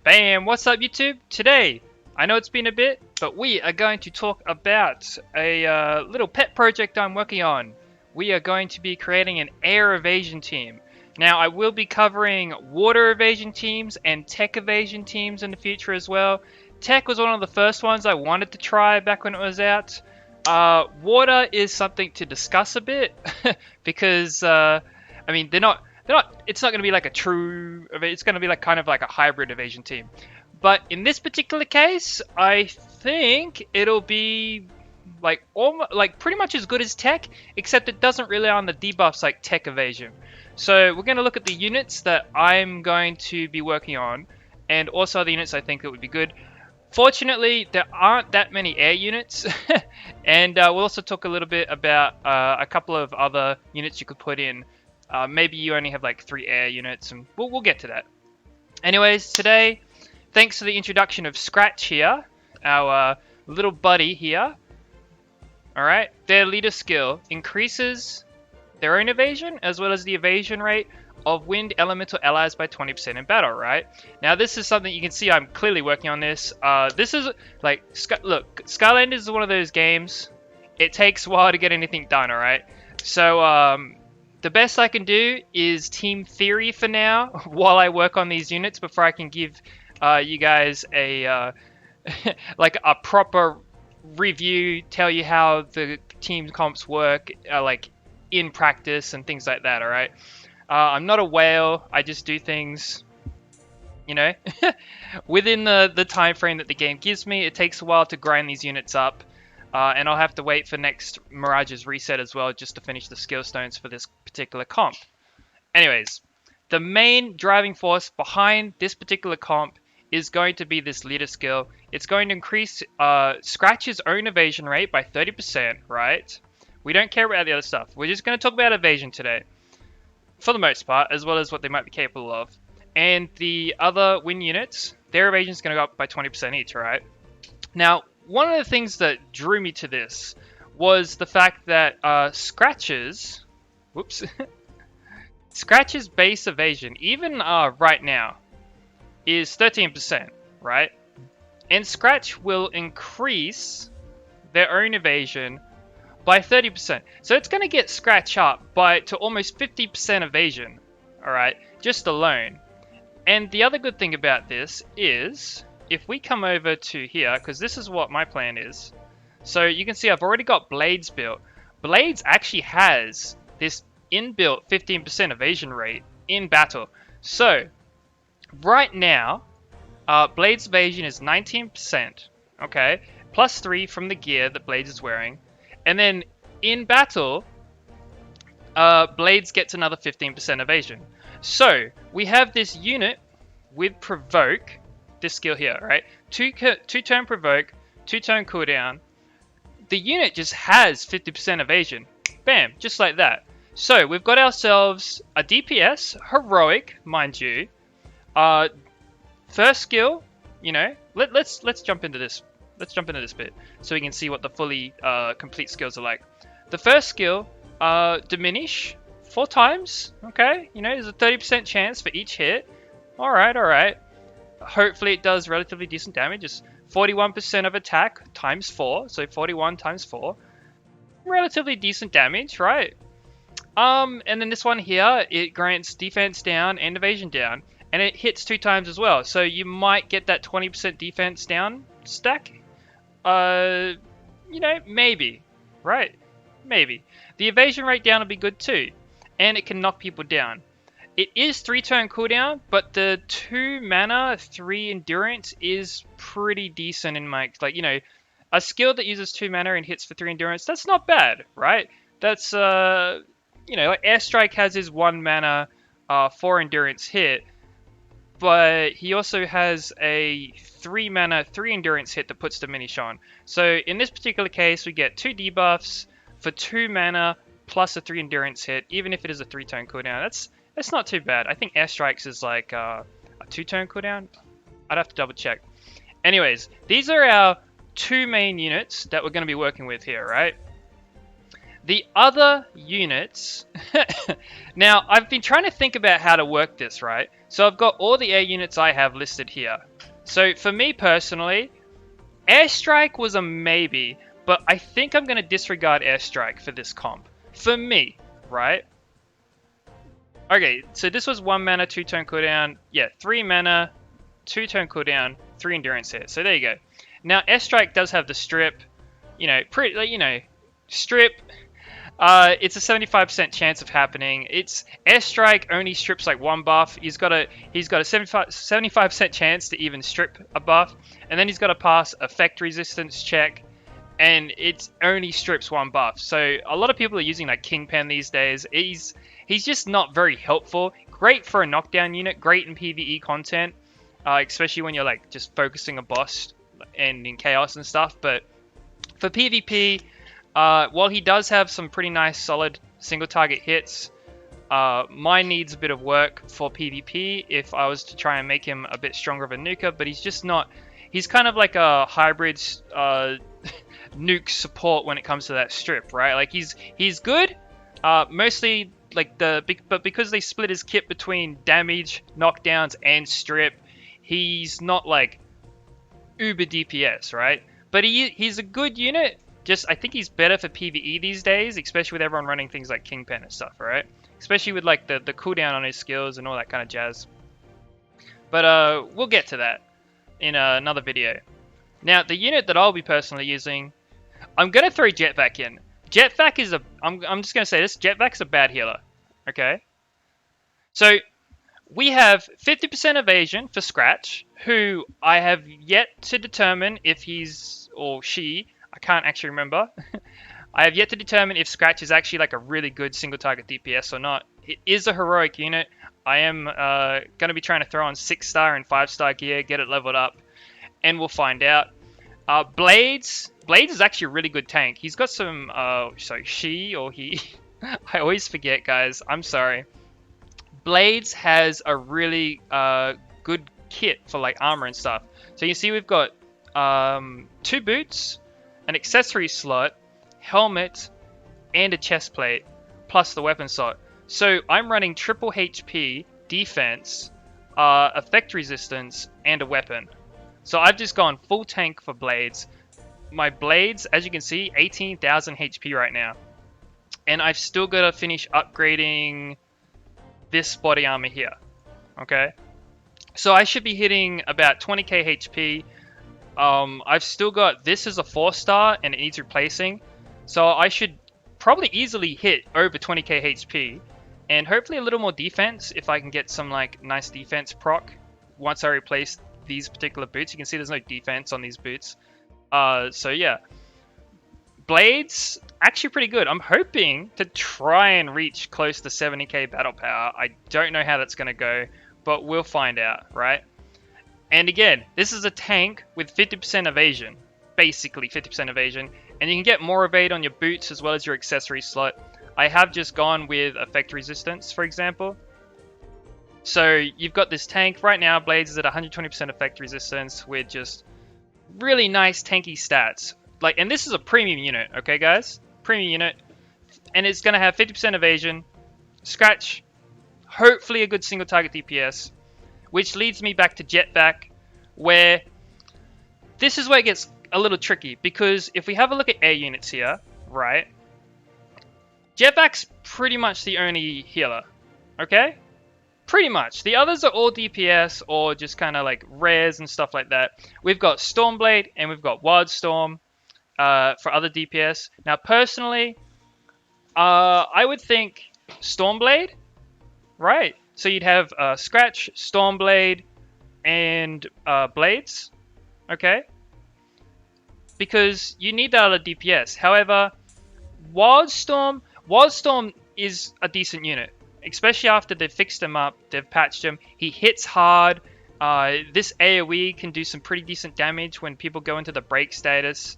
Bam! What's up, YouTube? Today, I know it's been a bit, but we are going to talk about a little pet project I'm working on. We are going to be creating an air evasion team. Now, I will be covering water evasion teams and tech evasion teams in the future as well. Tech was one of the first ones I wanted to try back when it was out. Water is something to discuss a bit because, I mean, they're not. It's not going to be like a true. It's going to be like kind of like a hybrid evasion team. But in this particular case, I think it'll be like pretty much as good as tech, except it doesn't rely on the debuffs like tech evasion. So we're going to look at the units that I'm going to be working on, and also the units I think that would be good. Fortunately, there aren't that many air units, and we'll also talk a little bit about a couple of other units you could put in. Maybe you only have like 3 air units, and we'll get to that. Anyways, today, thanks to the introduction of Scratch here, our little buddy here. Alright, their leader skill increases their own evasion as well as the evasion rate of wind elemental allies by 20% in battle, right? Now this is something you can see I'm clearly working on this. This is like, look, Skylanders is one of those games, it takes a while to get anything done, alright? So, the best I can do is team theory for now while I work on these units before I can give you guys a like a proper review, tell you how the team comps work like in practice and things like that, alright? I'm not a whale, I just do things, you know, within the time frame that the game gives me. It takes a while to grind these units up. And I'll have to wait for next Mirage's reset as well just to finish the skill stones for this particular comp. Anyways, the main driving force behind this particular comp is going to be this leader skill. It's going to increase Scratch's own evasion rate by 30%, right? We don't care about the other stuff. We're just going to talk about evasion today, for the most part, as well as what they might be capable of. And the other win units, their evasion is going to go up by 20% each, right? Now, one of the things that drew me to this was the fact that Scratch's base evasion, even right now, is 13%, right? And Scratch will increase their own evasion by 30%. So it's going to get Scratch up to almost 50% evasion, alright, just alone. And the other good thing about this is, if we come over to here, because this is what my plan is. So you can see I've already got Blades built. Blades actually has this inbuilt 15% evasion rate in battle. So right now, Blades evasion is 19%, okay? Plus 3 from the gear that Blades is wearing. And then in battle, Blades gets another 15% evasion. So we have this unit with Provoke, this skill here, right? 2 turn provoke, 2 turn cooldown. The unit just has 50% evasion. Bam, just like that. So we've got ourselves a DPS, heroic, mind you. First skill, you know, let's jump into this. Let's jump into this bit so we can see what the fully complete skills are like. The first skill, diminish 4 times. Okay, you know, there's a 30% chance for each hit. All right. Hopefully it does relatively decent damage. It's 41% of attack times 4, so 41 times 4. Relatively decent damage, right? And then this one here, it grants defense down and evasion down, and it hits 2 times as well. So you might get that 20% defense down stack. You know, maybe, right? Maybe. The evasion rate down will be good too, and it can knock people down. It is 3 turn cooldown, but the 2 mana, 3 endurance is pretty decent in my, like, you know, a skill that uses 2 mana and hits for 3 endurance, that's not bad, right? That's, you know, like Airstrike has his 1 mana, 4 endurance hit, but he also has a 3 mana, 3 endurance hit that puts Diminish on. So in this particular case, we get 2 debuffs for 2 mana plus a 3 endurance hit, even if it is a 3 turn cooldown. That's not too bad. I think Airstrikes is like a 2 turn cooldown. I'd have to double check. Anyways, these are our 2 main units that we're going to be working with here, right? The other units... Now, I've been trying to think about how to work this, right? So I've got all the air units I have listed here. So for me personally, Airstrike was a maybe, but I think I'm going to disregard Airstrike for this comp. For me, right? Okay, so this was 1 mana, 2-turn cooldown. Yeah, 3 mana, 2-turn cooldown, 3 endurance hit. So there you go. Now, Airstrike does have the strip. Strip. It's a 75% chance of happening. It's Airstrike only strips like 1 buff. He's got a 75% chance to even strip a buff, and then he's got to pass effect resistance check, and it only strips 1 buff. So a lot of people are using like Kingpin these days. He's just not very helpful. Great for a knockdown unit. Great in PvE content, especially when you're like just focusing a boss and in chaos and stuff. But for PvP, while he does have some pretty nice solid single target hits, mine needs a bit of work for PvP if I was to try and make him a bit stronger of a nuker, but he's just not. He's kind of like a hybrid nuke support when it comes to that strip, right? Like he's good, mostly like but because they split his kit between damage, knockdowns, and strip, he's not like uber DPS, right? But he's a good unit. Just I think he's better for PvE these days, especially with everyone running things like Kingpin and stuff, right? Especially with like the cooldown on his skills and all that kind of jazz. But we'll get to that in another video. Now, the unit that I'll be personally using, I'm gonna throw Jetvac in. Jetvac is I'm just gonna say this. Jetvac's a bad healer. Okay. So we have 50% evasion for Scratch, who I have yet to determine if he's or she. I can't actually remember. I have yet to determine if Scratch is actually like a really good single target DPS or not. It is a heroic unit. I am going to be trying to throw on 6-star and 5-star gear, get it leveled up, and we'll find out. Blades is actually a really good tank. He's got some, she or he, I always forget, guys. I'm sorry. Blades has a really good kit for like armor and stuff. So you see we've got 2 boots, an accessory slot, helmet, and a chest plate, plus the weapon slot. So I'm running triple HP, defense, effect resistance, and a weapon. So I've just gone full tank for blades. My blades, as you can see, 18,000 HP right now. And I've still got to finish upgrading this body armor here. Okay? So I should be hitting about 20k HP. I've still got this as a 4-star and it needs replacing. So I should probably easily hit over 20k HP. And hopefully a little more defense if I can get some like nice defense proc once I replace these particular boots. You can see there's no defense on these boots. So yeah. Blades, actually pretty good. I'm hoping to try and reach close to 70k battle power. I don't know how that's going to go, but we'll find out, right? And again, this is a tank with 50% evasion. Basically 50% evasion. And you can get more evade on your boots as well as your accessory slot. I have just gone with effect resistance, for example. So you've got this tank. Right now, Blades is at 120% effect resistance with just really nice tanky stats. Like, and this is a premium unit, okay, guys? Premium unit. And it's going to have 50% evasion, Scratch, hopefully a good single target DPS, which leads me back to Jetvac, where this is where it gets a little tricky, because if we have a look at air units here, right, Jetvac's pretty much the only healer, okay? Pretty much. The others are all DPS or just kind of like rares and stuff like that. We've got Stormblade and we've got Wildstorm for other DPS. Now, personally, I would think Stormblade, right? So you'd have Scratch, Stormblade, and Blades, okay? Because you need that other DPS. However, Wildstorm is a decent unit, especially after they've fixed him up, they've patched him. He hits hard. This AoE can do some pretty decent damage when people go into the break status.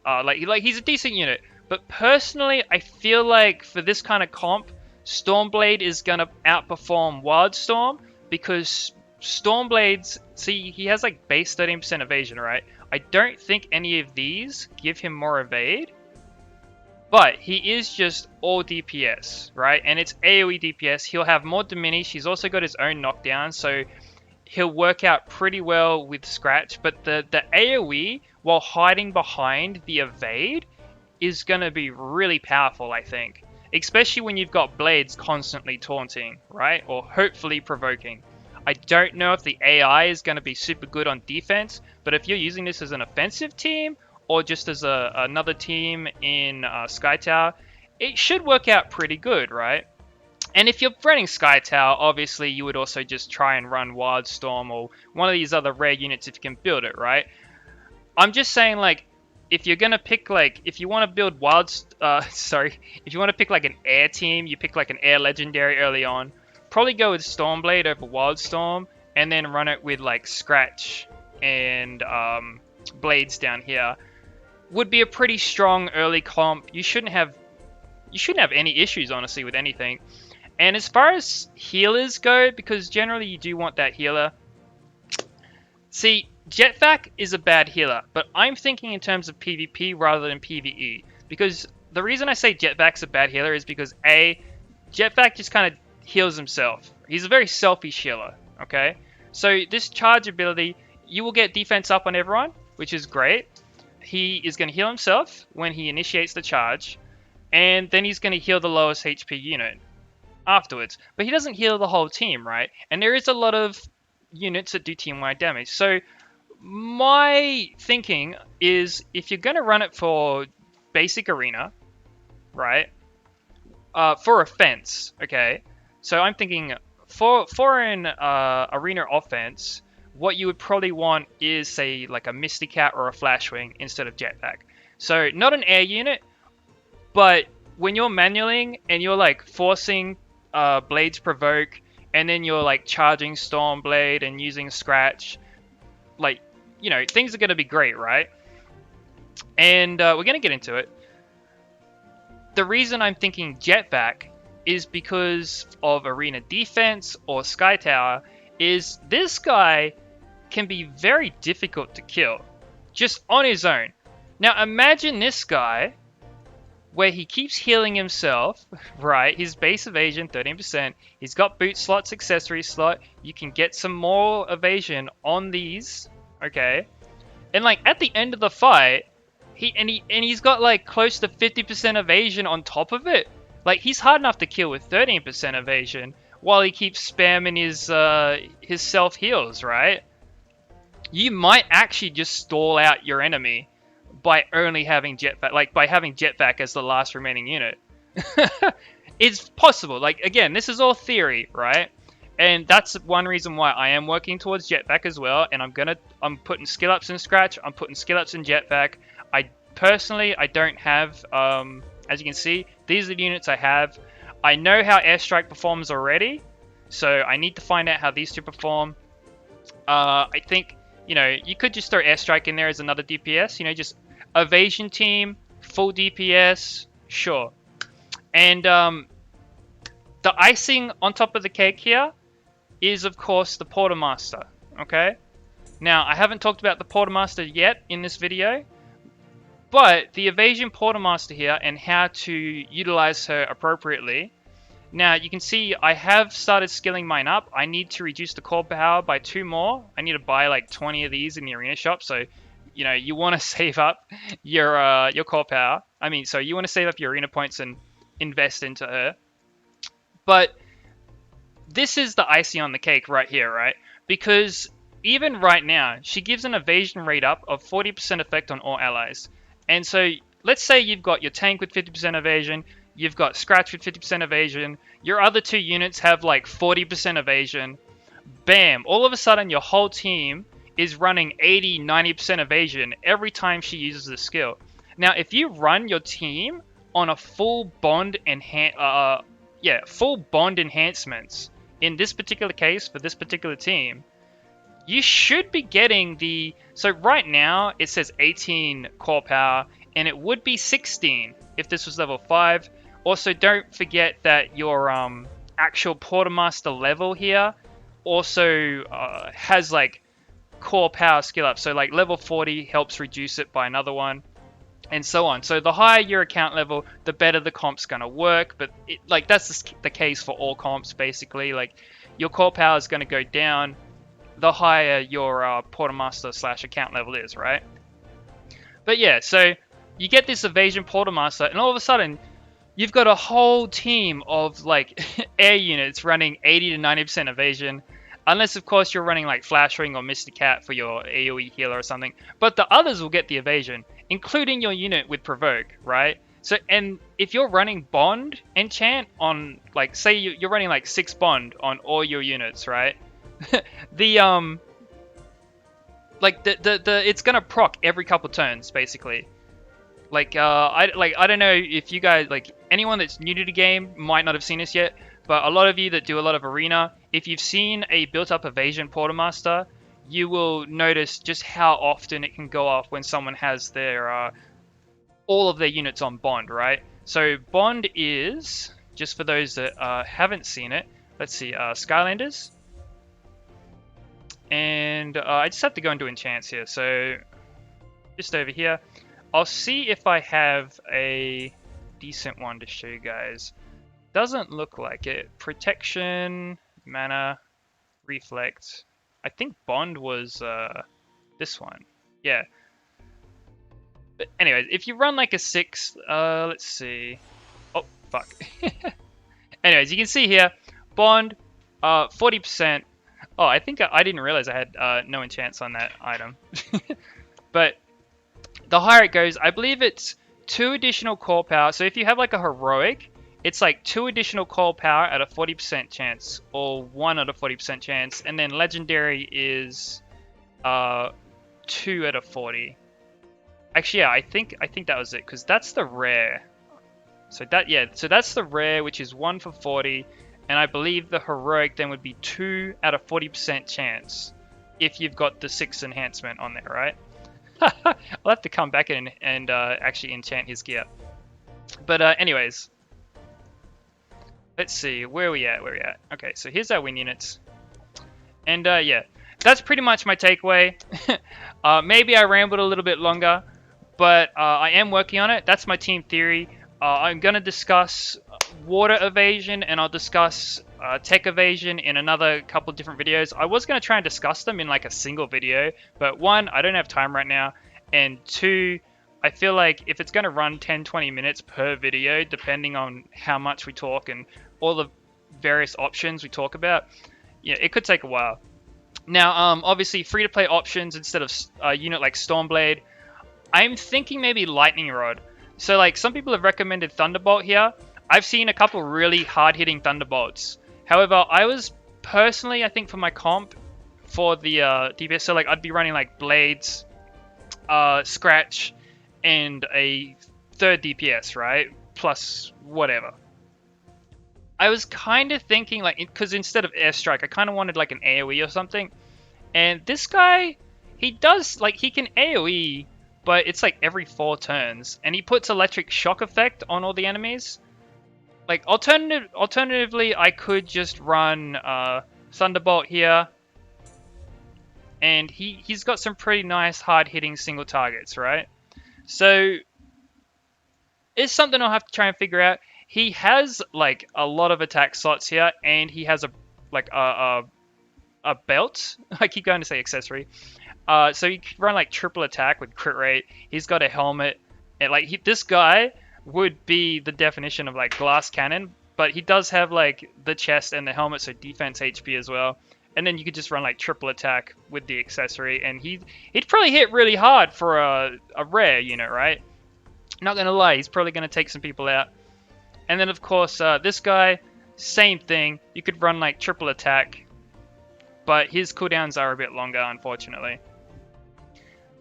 Like he's a decent unit. But personally, I feel like for this kind of comp, Stormblade is gonna outperform Wildstorm, because Stormblade's, see, he has like base 13% evasion, right? I don't think any of these give him more evade. But he is just all DPS, right? And it's AoE DPS. He'll have more diminish. He's also got his own knockdown, so he'll work out pretty well with Scratch, but the AoE, while hiding behind the evade, is going to be really powerful, I think. Especially when you've got Blades constantly taunting, right? Or hopefully provoking. I don't know if the AI is going to be super good on defense, but if you're using this as an offensive team, or just as another team in Sky Tower, it should work out pretty good, right? And if you're running Sky Tower, obviously you would also just try and run Wildstorm or one of these other rare units if you can build it, right? I'm just saying, like, if you're gonna pick, like, if you want to build if you want to pick like an air team, you pick like an air legendary early on. Probably go with Stormblade over Wildstorm, and then run it with like Scratch and Blades down here. Would be a pretty strong early comp. You shouldn't have any issues, honestly, with anything. And as far as healers go, because generally you do want that healer. See, Jetpack is a bad healer, but I'm thinking in terms of PvP rather than PvE. Because the reason I say Jetpack's a bad healer is because A, Jetpack just kind of heals himself. He's a very selfish healer, okay? So this charge ability, you will get defense up on everyone, which is great. He is going to heal himself when he initiates the charge, and then he's going to heal the lowest HP unit afterwards. But he doesn't heal the whole team, right? And there is a lot of units that do team-wide damage. So my thinking is, if you're going to run it for basic arena, right, for offense, okay, so I'm thinking for an arena offense, what you would probably want is, say, like a Misty Cat or a Flashwing instead of Jetpack. So not an air unit, but when you're manualing and you're like forcing Blades provoke, and then you're like charging Stormblade and using Scratch, like, you know, things are going to be great, right? And we're going to get into it. The reason I'm thinking Jetpack is because of arena defense or Sky Tower, is this guy can be very difficult to kill just on his own. Now imagine this guy where he keeps healing himself, right? His base evasion, 13%. He's got boot slots, accessory slot. You can get some more evasion on these, okay? And like at the end of the fight, he's got like close to 50% evasion on top of it. Like, he's hard enough to kill with 13% evasion while he keeps spamming his self heals, right? You might actually just stall out your enemy by only having Jetpack, like by having Jetpack as the last remaining unit. It's possible. Like, again, this is all theory, right? And that's one reason why I am working towards Jetpack as well. And I'm putting skill ups in Scratch. I'm putting skill ups in Jetpack. I don't have, as you can see, these are the units I have. I know how Airstrike performs already, so I need to find out how these two perform. I think, you know, you could just throw Airstrike in there as another DPS, you know, just evasion team, full DPS, sure. And the icing on top of the cake here is, of course, the Portermaster, okay? Now, I haven't talked about the Portermaster yet in this video, but the Evasion Portermaster here and how to utilize her appropriately. Now, you can see I have started skilling mine up. I need to reduce the core power by 2 more. I need to buy like 20 of these in the arena shop. So, you know, you want to save up your core power. So you want to save up your arena points and invest into her. But this is the icing on the cake right here, right? Because even right now, she gives an evasion rate up of 40% effect on all allies. And so, let's say you've got your tank with 50% evasion, you've got Scratch with 50% evasion, your other 2 units have like 40% evasion. Bam! All of a sudden, your whole team is running 80, 90% evasion every time she uses the skill. Now, if you run your team on a full bond enhancements, in this particular case, for this particular team, you should be getting the... So right now, it says 18 core power, and it would be 16 if this was level 5. Also, don't forget that your actual Portermaster level here also has, like, core power skill up. So, like, level 40 helps reduce it by another one, and so on. So the higher your account level, the better the comp's going to work. But, that's the case for all comps, basically. Like, your core power is going to go down the higher your quartermaster / account level is, right? But yeah, so you get this evasion quartermaster, and all of a sudden, you've got a whole team of like air units running 80 to 90% evasion. Unless, of course, you're running like Flash Ring or Mr. Cat for your AoE healer or something. But the others will get the evasion, including your unit with Provoke, right? So, and if you're running Bond enchant on, like, say you're running like 6 Bond on all your units, right? the it's gonna proc every couple turns, basically. Like, I don't know if you guys, like, anyone that's new to the game might not have seen this yet, but a lot of you that do a lot of arena, if you've seen a built-up evasion quartermaster, you will notice just how often it can go off when someone has their all of their units on Bond, right? So Bond is, just for those that haven't seen it, let's see, Skylanders, and I just have to go into enchants here. So just over here, I'll see if I have a decent one to show you guys. Doesn't look like it. Protection, mana, reflect. I think Bond was this one. Yeah. But anyways, if you run like a 6, let's see. Oh, fuck. Anyways, you can see here, Bond, 40%. Oh, I think I didn't realize I had no enchants on that item. But the higher it goes, I believe it's 2 additional core power. So if you have like a heroic, it's like 2 additional core power at a 40% chance, or 1 at a 40% chance, and then legendary is 2 at a 40. Actually, yeah, I think that was it, because that's the rare. So that's the rare, which is 1 for 40, and I believe the heroic then would be 2 at a 40% chance if you've got the 6 enhancement on there, right? I'll have to come back in and actually enchant his gear. But anyways, let's see, where are we at? Okay, so here's our win units. And yeah, that's pretty much my takeaway. Maybe I rambled a little bit longer, but I am working on it. That's my team theory. I'm going to discuss water evasion, and I'll discuss tech evasion in another couple different videos. I was going to try and discuss them in like a single video, but 1, I don't have time right now, and 2, I feel like if it's going to run 10-20 minutes per video, depending on how much we talk and all the various options we talk about, yeah, it could take a while. Now, obviously, free-to-play options instead of a unit like Stormblade, I'm thinking maybe Lightning Rod. So, like, some people have recommended Thunderbolt here. I've seen a couple really hard-hitting Thunderbolts. However, I was personally, I think for my comp, for the DPS, so like I'd be running like Blades, Scratch, and a 3rd DPS, right? Plus whatever. I was kind of thinking, like, because instead of Airstrike, I kind of wanted like an AoE or something. And this guy, he does, like, he can AoE, but it's like every 4 turns. And he puts electric shock effect on all the enemies. Like, alternatively, I could just run Thunderbolt here. And he's got some pretty nice hard-hitting single targets, right? So, it's something I'll have to try and figure out. He has, like, a lot of attack slots here, and he has a belt. I keep going to say accessory. So you can run, like, triple attack with crit rate. He's got a helmet. And, like, this guy would be the definition of, like, glass cannon. But he does have, like, the chest and the helmet, so defense HP as well. And then you could just run, like, triple attack with the accessory. And he'd probably hit really hard for a rare unit, right? Not going to lie, he's probably going to take some people out. And then, of course, this guy, same thing. You could run, like, triple attack. But his cooldowns are a bit longer, unfortunately.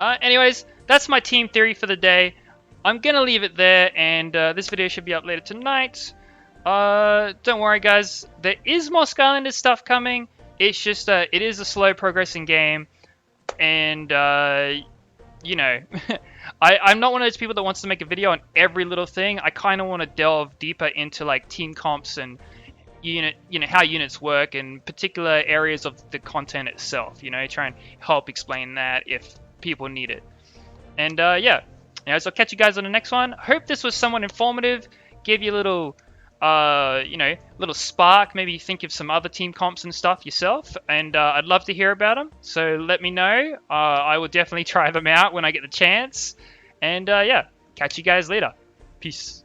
Anyways, that's my team theory for the day. I'm going to leave it there, and this video should be up later tonight. Don't worry, guys. There is more Skylanders stuff coming. It's just, it is a slow progressing game. And, you know, I'm not one of those people that wants to make a video on every little thing. I kind of want to delve deeper into, like, team comps and how units work and particular areas of the content itself. You know, try and help explain that if people need it. And yeah, so I'll catch you guys on the next one. Hope this was somewhat informative, give you a little you know, little spark, maybe think of some other team comps and stuff yourself, and I'd love to hear about them. So let me know. I will definitely try them out when I get the chance. And yeah, catch you guys later. Peace.